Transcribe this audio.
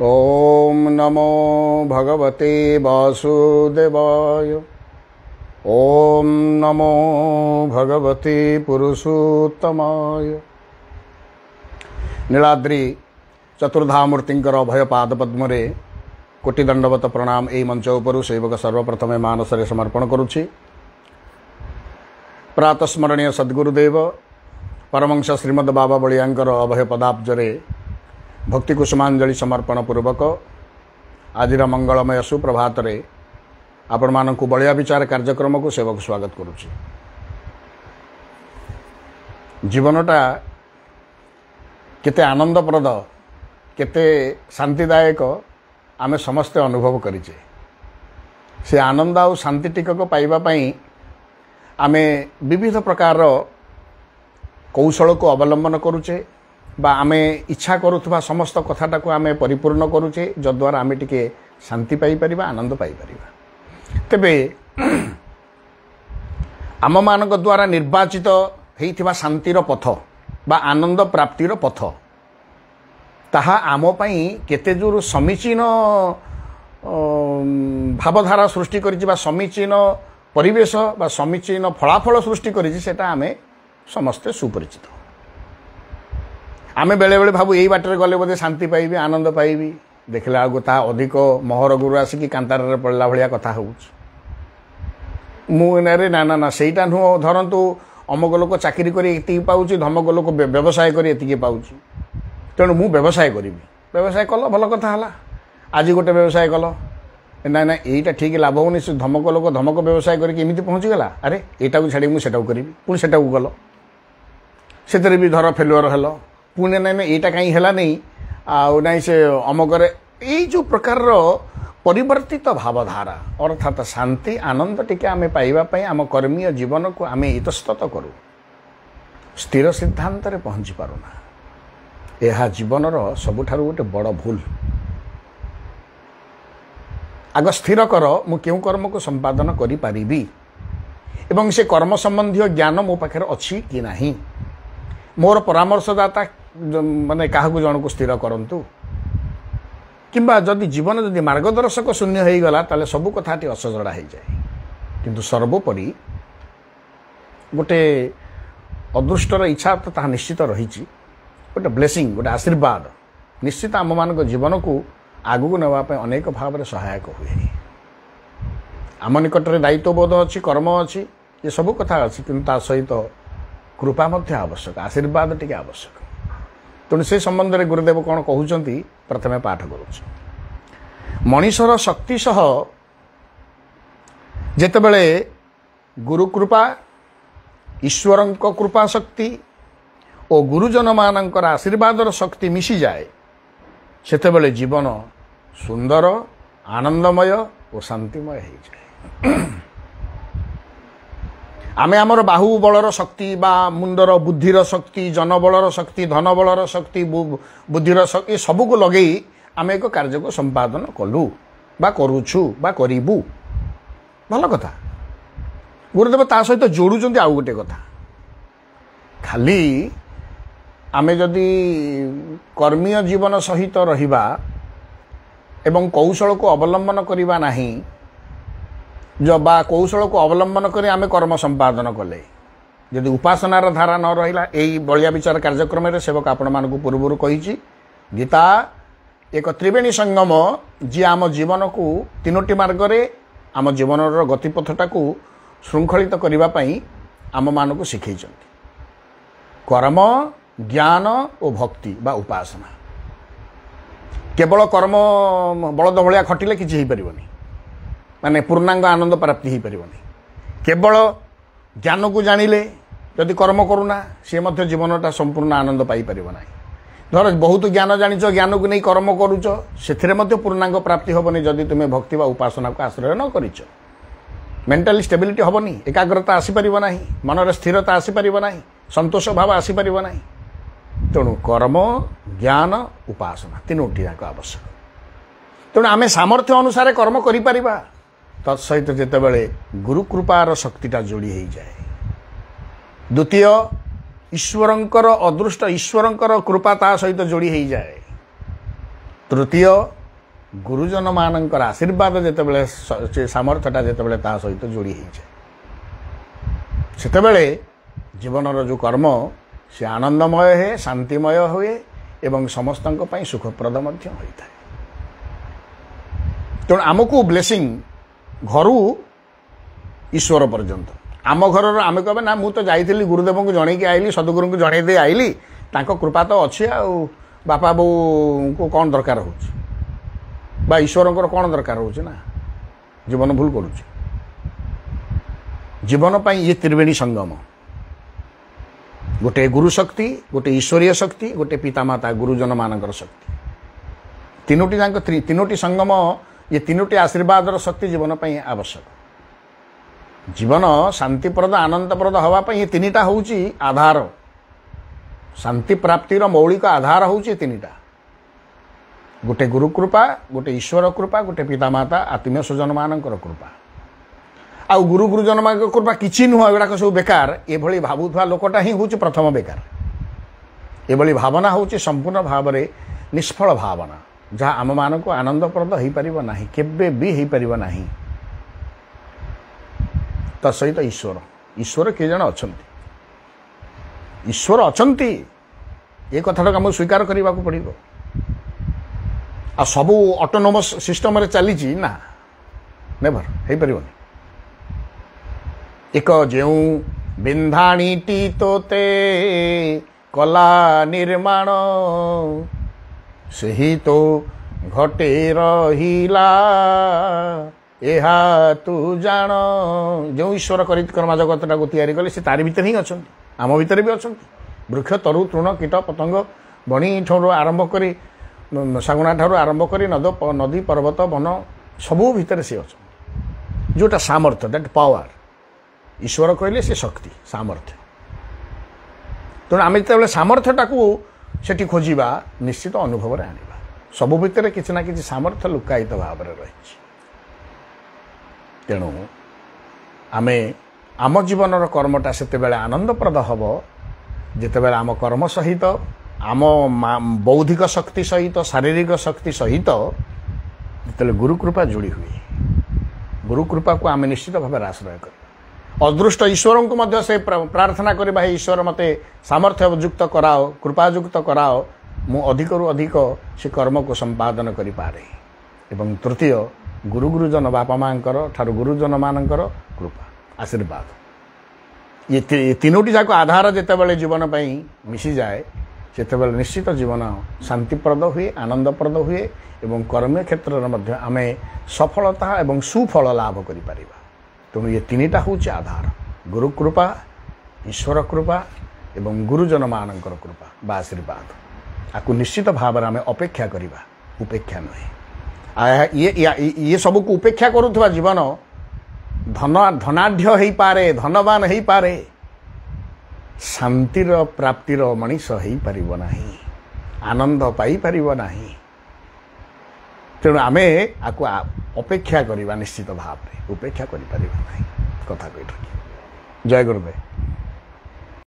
ओम नमो भगवते वासुदेवाय। ओम नमो भगवते पुरुषोत्तमाय। नीलाद्रि चतुर्धामूर्तिंकर अभय पाद पद्मरे कोटि दंडवत प्रणाम। एई मंच उपरु सेवक सर्वप्रथमे मानसरे समर्पण करुछि। प्रातस्मरणीय सद्गुरुदेव परमंश श्रीमद बाबा बलियांकर अभय पदाब्जरे भक्ति कुसुमांजलि समर्पण पूर्वक आज मंगलमय सुप्रभात रे आपण मानकु बलिया विचार कार्यक्रम को सेवक स्वागत करुछि। जीवनटा केते आनंदप्रद केते शांतिदायक आमे समस्ते अनुभव करिचे। से आनंद और शांति टिकक पाइबा पई आमे विविध प्रकार कौशल को अवलंबन करुचे बा आमे इच्छा करुवा समस्त कथाटा को आमे परिपूर्ण करुचे, जद्वारा आमे टिके शांति पाई परिबा, आनंद पाई परिबा। तेबे आम मानक द्वारा निर्वाचित हेइथिबा शांतिर पथ बा आनंद प्राप्तिर पथ ताहा आम पई केते जोर समीचीन भावधारा सृष्टि करिछि बा समीचीन परिवेश बा समीचीन फलाफल सृष्टि करिछि, सेटा आमे समस्ते सुपरिचित। आमे बेले बेले भाबु एई बाटरे गले बोधे शांति पाइबी, आनंद पाइबी, देखला आगु ता अधिक मोहर गुरु आसिकी कांतारे पड़ला भलिया कथा होउछ। मु नारे ना ना ना सेटा नु धरंतु अमक लोक चाकरी करी एति पाउची, धमक लोक व्यवसाय करी एति पाउची, तेणु मु व्यवसाय करिबी। व्यवसाय कल भल कथा हला, आज गोटे व्यवसाय कल ना ना एटा ठीक लाभ होनी, धमक लोक धमक व्यवसाय करी एमिति पहुंची गला, अरे एटा को छाड़ी मु सेटा को करिबी, पुणी सेटा को गल सेतरे भी धर फेलुअर हेलो, पुणे ना ना एटा काई हेला नहीं आ नाही से अमकरे एई जो प्रकार परिवर्तित भावधारा अर्थात शांति आनंद टिके आमे पाइबा पई आम कर्मीय जीवन को आमे इतस्तत करू, स्थिर सिद्धांत रे पहुंची पारुना। यह जीवनर सबुठारु गोटे बड़ भूल। आग स्थिर कर मु केउ कर्म को संपादन करि पारिबी एवं से कर्म संबंधी ज्ञान मो पाखरे अछि कि नाही। मोर परामर्शदाता माने काहकु जन को स्थिर करंतु, किंबा जदि जीवन जदि मार्गदर्शक शून्य हो गला ताले सबु कथाटी असजड़ा हो जाए। किंतु सर्वोपरि गोटे अदृष्टर इच्छा तो ताहा निश्चित रहिछि, गोटे ब्लेसिंग गोटे आशीर्वाद निश्चित आम मान जीवन को आगू नेवा पे अनेक भाव में सहायक हुए। आम निकट में दायित्वबोध अच्छी, कर्म अच्छी, ये सब कथा अच्छी, किंतु ता सहित कृपा मध्य आवश्यक, आशीर्वाद टिके आवश्यक। तेणु से संबंध में गुरुदेव कौन कहउचंती प्रथमे पाठ करूँ। मनीषर शक्ति सह जेतेबेले गुरु कृपा, ईश्वर कृपा शक्ति और गुरुजन मानकर आशीर्वादर शक्ति मिसी जाए, सेतेबेले जीवन सुंदर आनंदमय और शांतिमय हो जाए। आमे आमर बाहु बलर शक्ति बा मुंडर बुद्धिर शक्ति, जनबलर शक्ति, धन बलर शक्ति, बुद्धिर शक्ति सबू को लगे आमे एक कार्य को संपादन कलु बा करूछु बा करिबु, भल कथा। गुरुदेव ता सहित जोड़ुचंती आउ गोटे कथा, खाली आमे जदि कर्मीय जीवन सहित रहिबा एवं कौशल को अवलंबन करिबा नाही, जो बा कौशल को अवलंबन करी आमे कर्म संपादन कले, यदि उपासनार धारा न रहिला, एई बलिया विचार कार्यक्रम रे सेवक आपण मानकु पूर्वरु कहिछि, गीता एक त्रिवेणी संगम जी आम जीवन को तीनोटी मार्ग रे आम जीवनर गतिपथटा को श्रृंखलित करिबा पई आम मानकु सिखैछन्ति। कर्म, ज्ञान और भक्ति बा उपासना। केवल कर्म बलद भलिया खटिले किछि हेइ परिबनी, माने पूर्णांग आनंद प्राप्ति हो पारिबनी। केवल ज्ञान को जानिले जदि कर्म करूना सी मध्य जीवनटा संपूर्ण आनंद पाई परिबो नाही। धर बहुत ज्ञान जानिछ, ज्ञान को नहीं कर्म करूछ, सेथिरे मध्य पूर्णांग प्राप्ति होबनी जदि तुमे भक्ति बा उपासना को आश्रय न करिछ। मेंटल स्टेबिलिटी होबनी, एकाग्रता आसी परिबो नाही, मनर स्थिरता आसी परिबो नाही, संतोष भाव आसी परिबो नाही। तेणु कर्म, ज्ञान, उपासना तीनोटी जाक आवश्यक। तेणु आमे सामर्थ्य अनुसार कर्म करि परिबा, तत्सहित जेतेबेले गुरु कृपार शक्तिटा जोड़ी हो जाए। द्वितीय ईश्वरंकर अदृष्ट ईश्वरंकर कृपा ता सहित जोड़ी हो जाए, तृतीय गुरुजन मानकर आशीर्वाद जितेबाला सामर्थ्यटा जितेबाला ता सहित जोड़ी होइछे सेतेबाला जीवनर जो कर्म से आनंदमय है शांतिमय हुए एवं समस्तों पर सुखप्रद होता है। तेणु आमको ब्लेसिंग घरू ईश्वर पर्यंत आम घर आम कहे ना मुझे जाइली गुरुदेव को जन की आईली सदगुरु को जन दे आईली कृपा तो अच्छी बापा बो को कौन दरकार हो ईश्वर कौन दरकार हो जीवन भूल करुँ जीवन पर ये त्रिवेणी संगम गोटे गुरु शक्ति गोटे ईश्वरीय शक्ति गोटे पितामाता गुरुजन मानकर शक्ति तीनोटी संगम ये तीनोटी आशीर्वाद शक्ति जीवन पर आवश्यक जीवन शांतिप्रद आनंदप्रद हवाई ये तीनटा हूँ आधार शांति प्राप्तिर मौलिक आधार हूँ तीनटा गोटे गुरु कृपा गोटे ईश्वर कृपा गोटे पितामाता आत्मीय स्वजन मानकर कृपा आ गुरु गुरुजन मान कृपा किसी नुह एगुड़ा सब बेकार ये भावुवा लोकटा ही हूँ प्रथम बेकार ये भावना हूँ संपूर्ण भाव में निष्फल भावना जहाँ आम मान को आनंदप्रद हो पार ना केबे भी हो पार ना तसहित ईश्वर ईश्वर किए जन अच्छा ईश्वर अच्छा ये कथाटा आमको स्वीकार करने को पड़ो आ सबू ऑटोनोमस सिस्टम रे चली ना नेवर हो पार एक जो बिंधाणीटी तोते कला निर्माण सही तो घटे रहिला एहा तू जान जो ईश्वर कर्मा जगतटा को तैयारी कले से तारी भीतर ही अच्छा आम भीतर भी अच्छा वृक्ष तरु तृण कीट पतंग बणी ठूँ आरंभ कर सागुना ठार आरंभ कर नदी पर्वत वन सबू भितर सी अच्छा जोटा सामर्थ्य दैट पावर ईश्वर कहले से शक्ति सामर्थ्य तेणु आम जो सामर्थ्यटा को सेठी खोजा निश्चित अनुभव में आना सबू भितर किसी ना कि सामर्थ्य लुकायित भाव में रही तेणु आमे आम जीवन कर्मटा से आनंदप्रद हम जितेबाला आम कर्म सहित आम बौद्धिक शक्ति सहित शारीरिक शक्ति सहित जिते गुरु कृपा जोड़ी हुए गुरु कृपा को आम निश्चित भाव आश्रय कर अदृष्ट ईश्वर को से प्रार्थना करवा ईश्वर मते सामर्थ्य युक्त कराओ कृपायुक्त कराओ मु अधिक रु अधिक से कर्म को संपादन करि पारे एवं तृतीय गुरु गुरुजन बापा मांकर ठारू गुरुजन मानकर कृपा आशीर्वाद ये तीनोटी जाक आधार जितेबाला जीवन पर मिसी जाए से निश्चित जीवन शांतिप्रद हुए आनंदप्रद हुए एवं कर्म क्षेत्र में आम सफलता एवं सुफल लाभ करें तेणु ये तीनटा हूँ आधार गुरु कृपा ईश्वर कृपा एवं गुरुजन मानकर कृपा बा आशीर्वाद आपको निश्चित भाव में आम अपेक्षा करवा उपेक्षा नुहे ये सब को उपेक्षा करुवा जीवन धनाढ़ हो पारे धनवान हो पारे शांतिर प्राप्तिर मनीष हो पार ना आनंद पाई पार ना तेणु आम आपको अपेक्षा करवा निश्चित भाव में उपेक्षा करें कथा कही जय गुरुदेव।